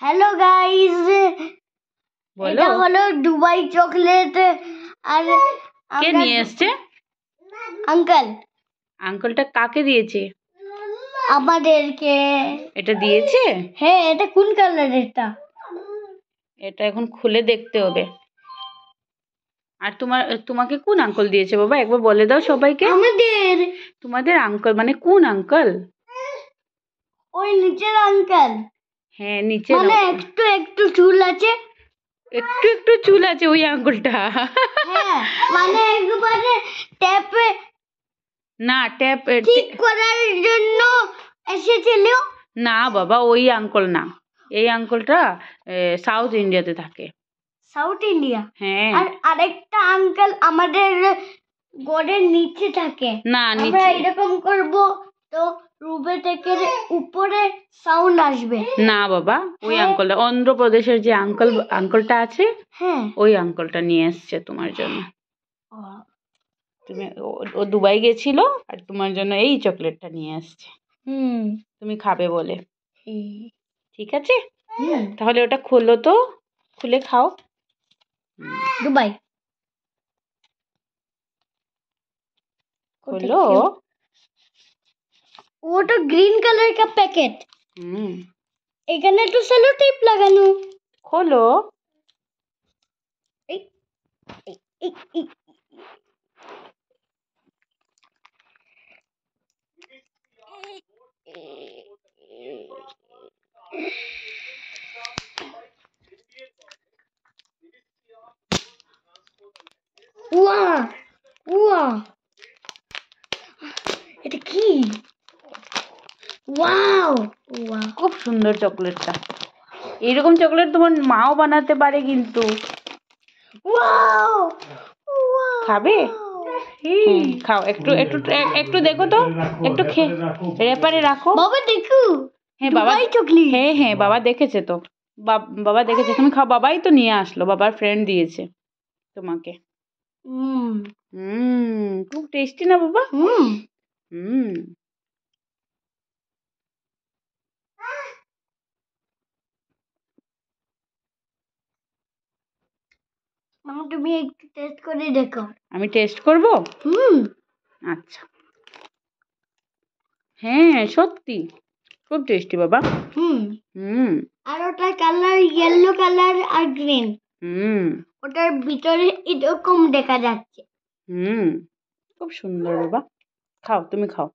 Hello guys, বলো এটা হলো দুবাই চকলেট। আর কে নিয়ে এসেছে? আঙ্কেল। আঙ্কেলটা কাকে দিয়েছে? আমাদেরকে। এটা দিয়েছে? হ্যাঁ, এটা কোন কালারের? এটা এখন খুলে দেখতে হবে। আর তোমাকে কোন আঙ্কেল দিয়েছে বাবা, একবার বলে দাও সবাইকে। তোমাদের আঙ্কেল মানে কোন আঙ্কেল? ওই নিচের আঙ্কেল। হ্যাঁ, নিচে মানে একটু একটু চুল আছে। একটু একটু চুল আছে ওই আঙ্কেলটা? হ্যাঁ, মানে একবারে ট্যাপে না, ট্যাপ ঠিক করার জন্য এসেছিল। না বাবা, ওই আঙ্কেল না। এই আঙ্কেলটা সাউথ ইন্ডিয়াতে থাকে। South India? হ্যাঁ। আর আরেকটা আঙ্কেল আমাদের গড়ের নিচে থাকে। না, আমরা নিচে এরকম করব তো রুবে থেকে উপরে সাউন্ড আসবে। না বাবা, ওই আঙ্কেলটা অন্ধ্রপ্রদেশের যে আঙ্কেলটা আছে, হ্যাঁ, ওই আঙ্কেলটা নিয়ে এসছে তোমার জন্য। ও দুবাই গেছিল আর তোমার জন্য এই চকলেটটা নিয়ে আসছে। তুমি খাবে বলে। ঠিক আছে, তাহলে ওটা খোলো তো, খুলে খাও। দুবাই খোলো। ওটা গ্রিন কালার का প্যাকেট। এখানে একটু সেলো টেপ লাগানো। খোলো। এটা কি? ওয়াও, খুব সুন্দর চকলেটটা। এরকম চকলেট তোমার মাও বানাতে পারে কিন্তু। ওয়াও, খাবে? খাও, একটু একটু একটু দেখো তো, একটু রেপারে রাখো। বাবা দেখো। হ্যাঁ বাবা, চকলেট। হ্যাঁ হ্যাঁ বাবা দেখেছে তো। বাবা দেখেছে, তুমি খাও। বাবাই তো নিয়ে আসলো, বাবার ফ্রেন্ড দিয়েছে তোমাকে। খুব টেস্টি না বাবা? তুমি একটু টেস্ট করে দেখো। আমি টেস্ট করব? আচ্ছা। হ্যাঁ সত্যি খুব টেস্টি বাবা। আর ওটার কালার ইয়েলো কালার আর গ্রিন। ওটার ভিতরে এরকম দেখা যাচ্ছে। খুব সুন্দর বাবা। খাও, তুমি খাও।